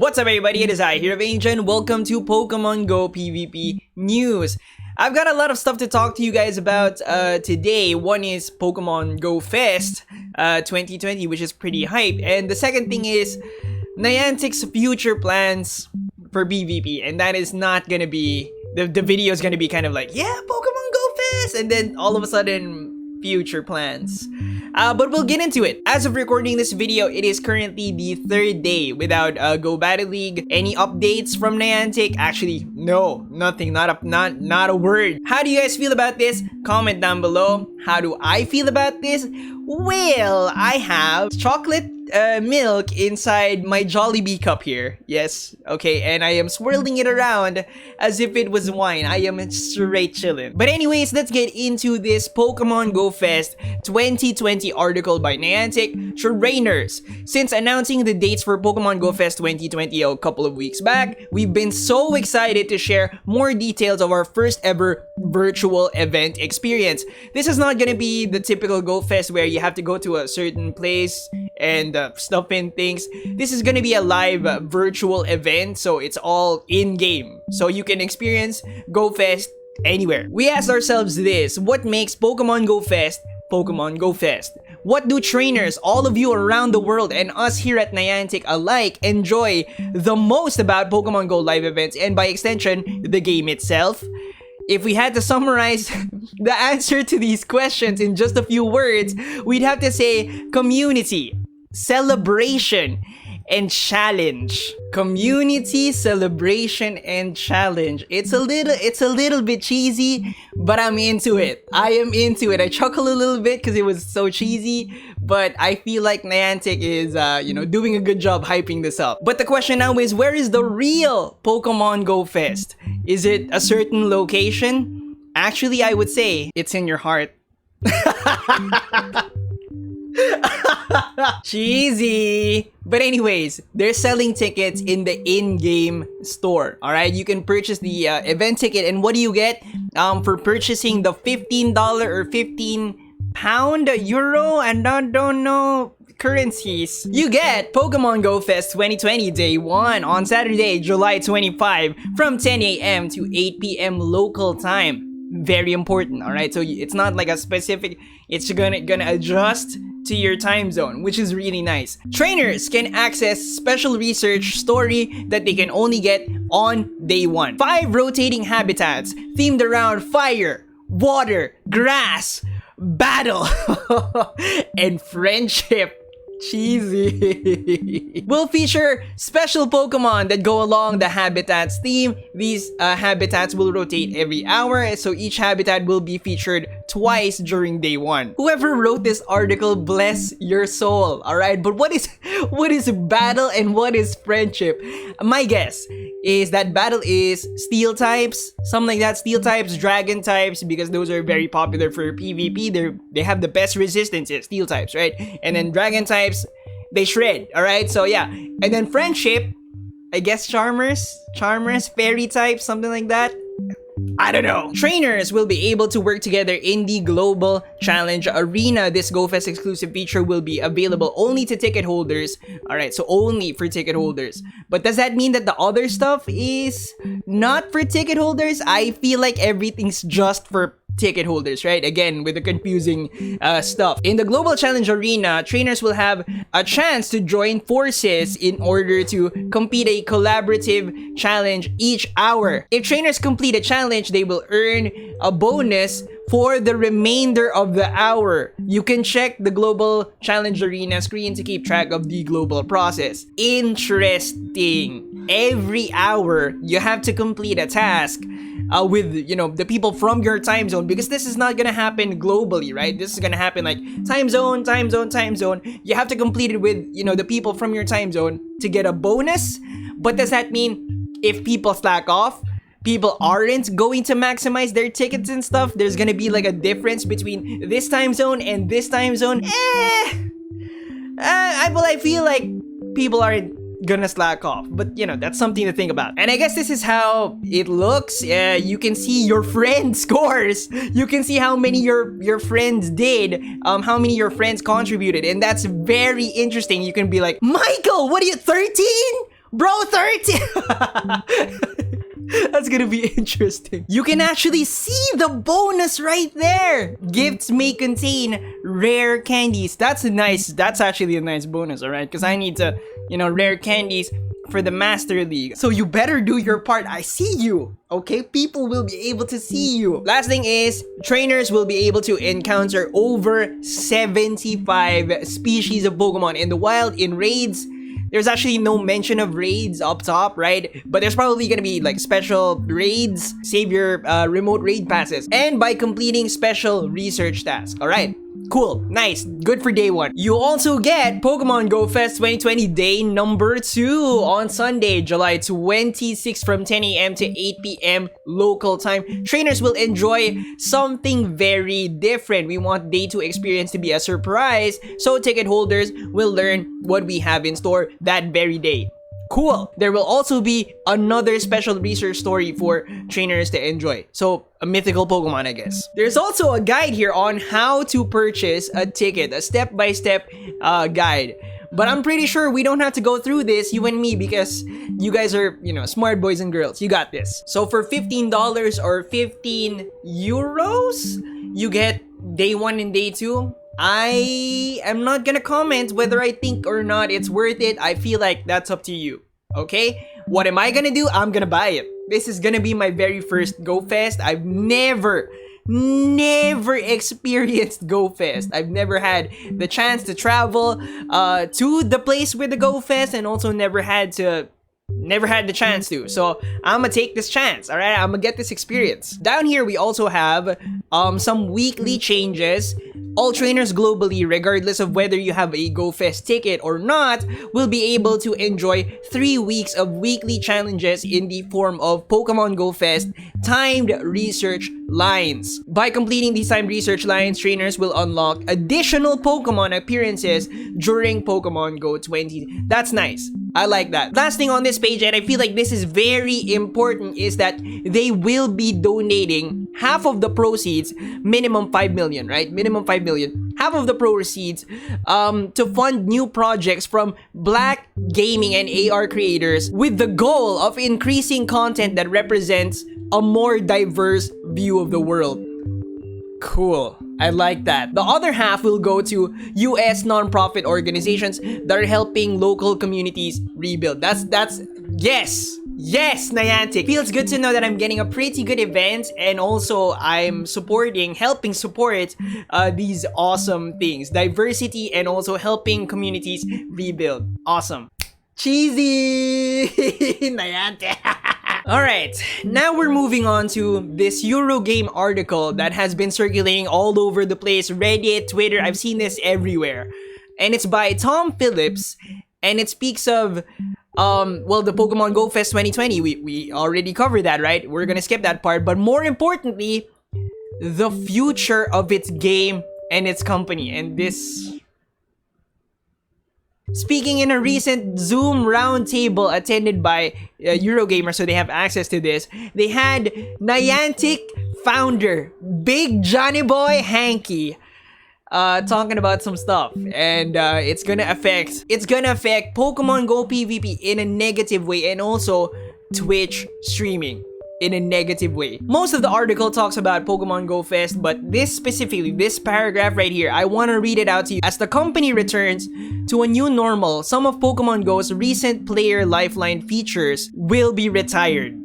What's up everybody, it is I, Hero Angel, and welcome to Pokemon Go PvP News. I've got a lot of stuff to talk to you guys about today. One is Pokemon Go Fest 2020, which is pretty hype. And the second thing is Niantic's future plans for PvP. And that is not gonna be, the video is gonna be kind of like, yeah, Pokemon Go Fest! And then all of a sudden, future plans. But we'll get into it. As of recording this video, it is currently the third day without Go Battle League. Any updates from Niantic? Actually, no, nothing, not a word. How do you guys feel about this? Comment down below. How do I feel about this? Well, I have chocolate milk inside my Jollibee cup here. Yes, okay, and I am swirling it around as if it was wine. I am straight chillin'. But anyways, let's get into this Pokemon Go Fest 2020 article by Niantic Trainers. Since announcing the dates for Pokemon Go Fest 2020 a couple of weeks back, we've been so excited to share more details of our first ever virtual event experience. This is not gonna be the typical Go Fest where you have to go to a certain place and stuff in things. This is gonna be a live virtual event, so it's all in-game, so you can experience Go Fest anywhere. We asked ourselves this: what makes Pokemon Go Fest Pokemon Go Fest? What do trainers, all of you around the world, and us here at Niantic alike enjoy the most about Pokemon Go live events, and by extension, the game itself? If we had to summarize the answer to these questions in just a few words, we'd have to say community, celebration, and challenge. Community, celebration, and challenge. It's a little bit cheesy, but I'm into it. I am into it. I chuckle a little bit because it was so cheesy, but I feel like Niantic is, doing a good job hyping this up. But the question now is, where is the real Pokemon Go Fest? Is it a certain location? Actually, I would say it's in your heart. Cheesy. But anyways, they're selling tickets in the in-game store. Alright, you can purchase the event ticket, and what do you get for purchasing the $15 or £15 euro and I don't know currencies? You get Pokemon Go Fest 2020 Day 1 on Saturday, July 25 from 10 a.m. to 8 p.m. local time. Very important, alright? So it's not like a specific, it's gonna adjust to your time zone, which is really nice. Trainers can access special research story that they can only get on day 1. 5 rotating habitats themed around fire, water, grass, battle, and friendship. Cheesy. Will feature special Pokemon that go along the habitats theme. These habitats will rotate every hour, so each habitat will be featured twice during day 1. Whoever wrote this article, bless your soul. Alright, but what is battle and what is friendship? My guess is that battle is steel types, something like that. Steel types, dragon types, because those are very popular for PvP. They have the best resistance, steel types, right? And then dragon types, they shred, alright? So yeah. And then friendship, I guess charmers, fairy types, something like that. I don't know. Trainers will be able to work together in the Global Challenge Arena. This GoFest exclusive feature will be available only to ticket holders. Alright, so only for ticket holders. But does that mean that the other stuff is not for ticket holders? I feel like everything's just for ticket holders, right? Again, with the confusing stuff. In the Global Challenge Arena, trainers will have a chance to join forces in order to complete a collaborative challenge each hour. If trainers complete a challenge, they will earn a bonus for the remainder of the hour. You can check the Global Challenge Arena screen to keep track of the global process. Interesting. Every hour, you have to complete a task with, the people from your time zone, because this is not gonna happen globally, right? This is gonna happen like time zone. You have to complete it with, the people from your time zone to get a bonus. But does that mean if people slack off, people aren't going to maximize their tickets and stuff? There's gonna be like a difference between this time zone and this time zone? I feel like people aren't gonna slack off, but that's something to think about. And I guess this is how it looks. You can see your friend scores. You can see how many your friends did, how many your friends contributed, and that's very interesting. You can be like, Michael, what are you, 13? Bro, 30! That's gonna be interesting. You can actually see the bonus right there. Gifts may contain rare candies. That's actually a nice bonus, alright? Because I need to, rare candies for the Master League. So you better do your part. I see you. Okay? People will be able to see you. Last thing is, trainers will be able to encounter over 75 species of Pokemon in the wild, in raids. There's actually no mention of raids up top, right? But there's probably gonna be like special raids. Save your remote raid passes. And by completing special research tasks. Alright. Cool. Nice. Good for day one. You also get Pokemon Go Fest 2020 day number 2 on Sunday, July 26th from 10 a.m. to 8 p.m. local time. Trainers will enjoy something very different. We want day 2 experience to be a surprise, so ticket holders will learn what we have in store that very day. Cool. There will also be another special research story for trainers to enjoy. So, a mythical Pokemon, I guess. There's also a guide here on how to purchase a ticket, a step-by-step guide. But I'm pretty sure we don't have to go through this, you and me, because you guys are, smart boys and girls. You got this. So for $15 or 15 euros, you get day 1 and day 2. I am not gonna comment whether I think or not it's worth it. I feel like that's up to you. Okay? What am I gonna do? I'm gonna buy it. This is gonna be my very first Go Fest. I've never experienced Go Fest. I've never had the chance to travel to the place with the Go Fest, and also never had the chance to. So I'm gonna take this chance. All right, I'm gonna get this experience. Down here we also have some weekly changes. All trainers globally, regardless of whether you have a Go Fest ticket or not, will be able to enjoy 3 weeks of weekly challenges in the form of Pokemon Go Fest timed research lines. By completing these timed research lines, trainers will unlock additional Pokemon appearances during Pokemon Go 20. That's nice. I like that. Last thing on this page, and I feel like this is very important, is that they will be donating half of the proceeds, minimum 5 million, right? Minimum 5 million. Half of the proceeds to fund new projects from Black gaming and AR creators, with the goal of increasing content that represents a more diverse view of the world. Cool. I like that. The other half will go to US nonprofit organizations that are helping local communities rebuild. That's yes, Niantic. Feels good to know that I'm getting a pretty good event, and also I'm helping support these awesome things. Diversity and also helping communities rebuild. Awesome. Cheesy! Niantic. Alright, now we're moving on to this Eurogame article that has been circulating all over the place. Reddit, Twitter, I've seen this everywhere. And it's by Tom Phillips, and it speaks of, the Pokemon Go Fest 2020. We already covered that, right? We're gonna skip that part. But more importantly, the future of its game and its company. And this... Speaking in a recent Zoom roundtable attended by Eurogamer, so they have access to this, they had Niantic founder, Big Johnny Boy Hanky, talking about some stuff, and it's gonna affect Pokemon Go PvP in a negative way, and also Twitch streaming in a negative way. Most of the article talks about Pokemon Go Fest, but this paragraph right here, I want to read it out to you. As the company returns to a new normal, some of Pokemon Go's recent player lifeline features will be retired,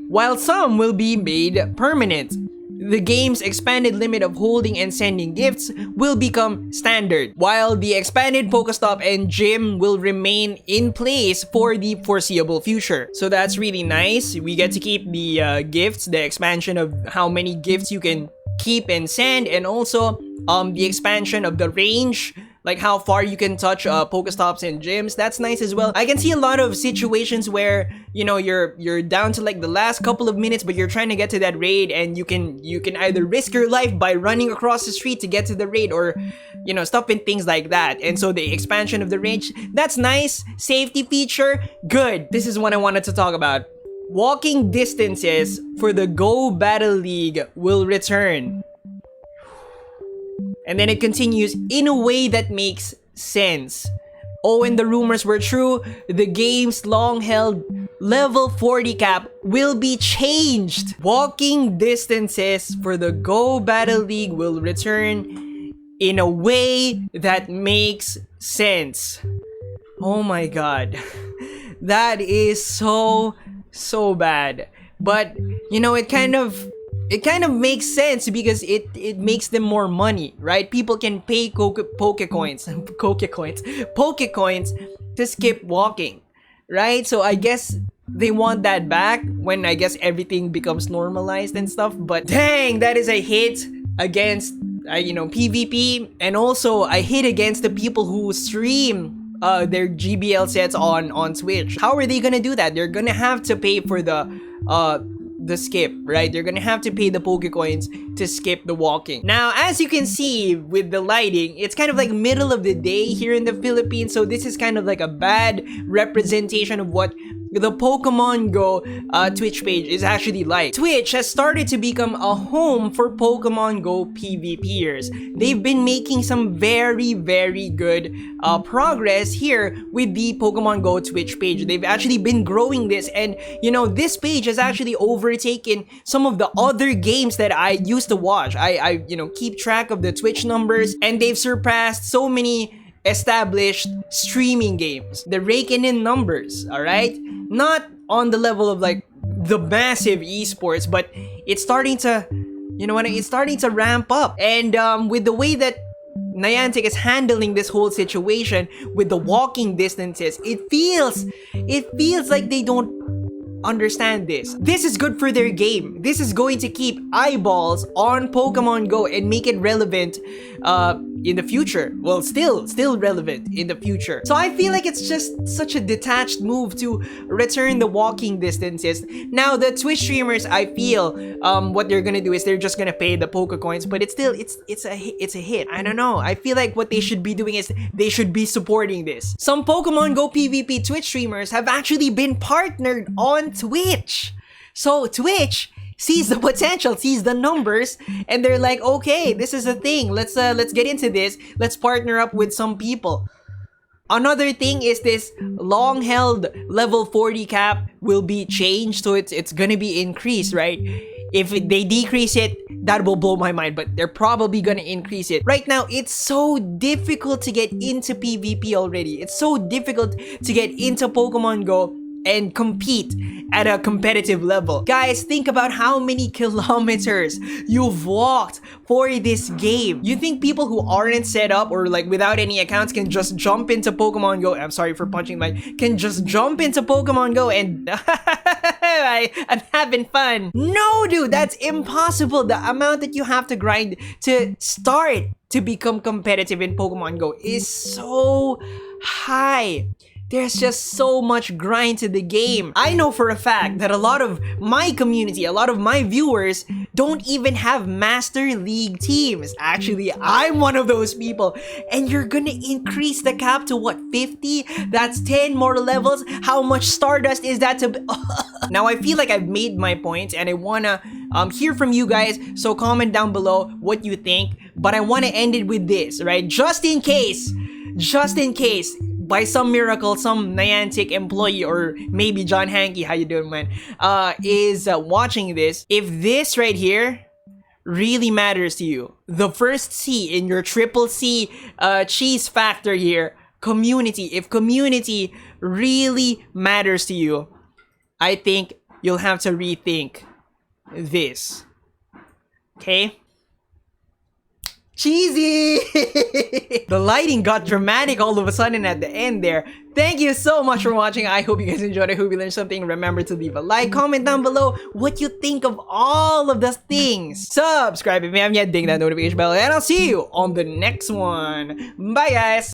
while some will be made permanent. The game's expanded limit of holding and sending gifts will become standard, while the expanded Pokestop and Gym will remain in place for the foreseeable future. So that's really nice. We get to keep the gifts, the expansion of how many gifts you can keep and send, and also the expansion of the range, like how far you can touch Pokestops and gyms. That's nice as well. I can see a lot of situations where, you're down to like the last couple of minutes, but you're trying to get to that raid, and you can either risk your life by running across the street to get to the raid, or stuff and things like that. And so the expansion of the range, that's nice. Safety feature, good. This is what I wanted to talk about. Walking distances for the Go Battle League will return. And then it continues, in a way that makes sense. Oh, and the rumors were true. The game's long-held level 40 cap will be changed. Walking distances for the Go Battle League will return in a way that makes sense. Oh my god. That is so bad. But, you know, it kind of makes sense because it makes them more money, right? People can pay Pokecoins to skip walking, right? So I guess they want that back when I guess everything becomes normalized and stuff. But dang, that is a hit against PvP, and also a hit against the people who stream their GBL sets on Twitch. How are they gonna do that? They're gonna have to pay for the skip, right? They're gonna have to pay the Pokecoins to skip the walking. Now, as you can see with the lighting, it's kind of like middle of the day here in the Philippines, so this is kind of like a bad representation of what the Pokemon Go Twitch page is actually like. Twitch has started to become a home for Pokemon Go PvPers. They've been making some very good progress here with the Pokemon Go Twitch page. They've actually been growing this, and you know, this page has actually overtaken some of the other games that I used to watch. I keep track of the Twitch numbers, and they've surpassed so many established streaming games. They're raking in numbers, all right? Not on the level of like the massive esports, but it's starting to, it's starting to ramp up. And with the way that Niantic is handling this whole situation with the walking distances, it feels like they don't understand this. This is good for their game. This is going to keep eyeballs on Pokemon Go and make it relevant in the future. Well, still relevant in the future. So I feel like it's just such a detached move to return the walking distances. Now, the Twitch streamers, I feel what they're gonna do is they're just gonna pay the Pokecoins, but it's a hit. I don't know. I feel like what they should be doing is they should be supporting this. Some Pokemon Go PvP Twitch streamers have actually been partnered on Twitch. So Twitch sees the potential, sees the numbers, and they're like, okay, this is a thing. Let's get into this. Let's partner up with some people. Another thing is this long-held level 40 cap will be changed, so it's gonna be increased, right? If they decrease it, that will blow my mind, but they're probably gonna increase it. Right now, it's so difficult to get into PvP already. It's so difficult to get into Pokemon Go and compete at a competitive level. Guys, think about how many kilometers you've walked for this game. You think people who aren't set up or like without any accounts can just jump into Pokemon Go? I'm sorry for punching my... Can just jump into Pokemon Go and I'm having fun. No, dude, that's impossible. The amount that you have to grind to start to become competitive in Pokemon Go is so high. There's just so much grind to the game. I know for a fact that a lot of my community, a lot of my viewers don't even have Master League teams. Actually, I'm one of those people. And you're gonna increase the cap to what, 50? That's 10 more levels? How much Stardust is that to... Now, I feel like I've made my point and I wanna hear from you guys. So comment down below what you think. But I wanna end it with this, right? Just in case, by some miracle, some Niantic employee or maybe John Hankey, how you doing, man, is watching this. If this right here really matters to you, the first C in your triple C cheese factor here, community. If community really matters to you, I think you'll have to rethink this. Okay? Cheesy! The lighting got dramatic all of a sudden at the end there. Thank you so much for watching. I hope you guys enjoyed. I hope you learned something. Remember to leave a like, comment down below what you think of all of the things. Subscribe if you haven't yet, ding that notification bell, and I'll see you on the next one. Bye, guys!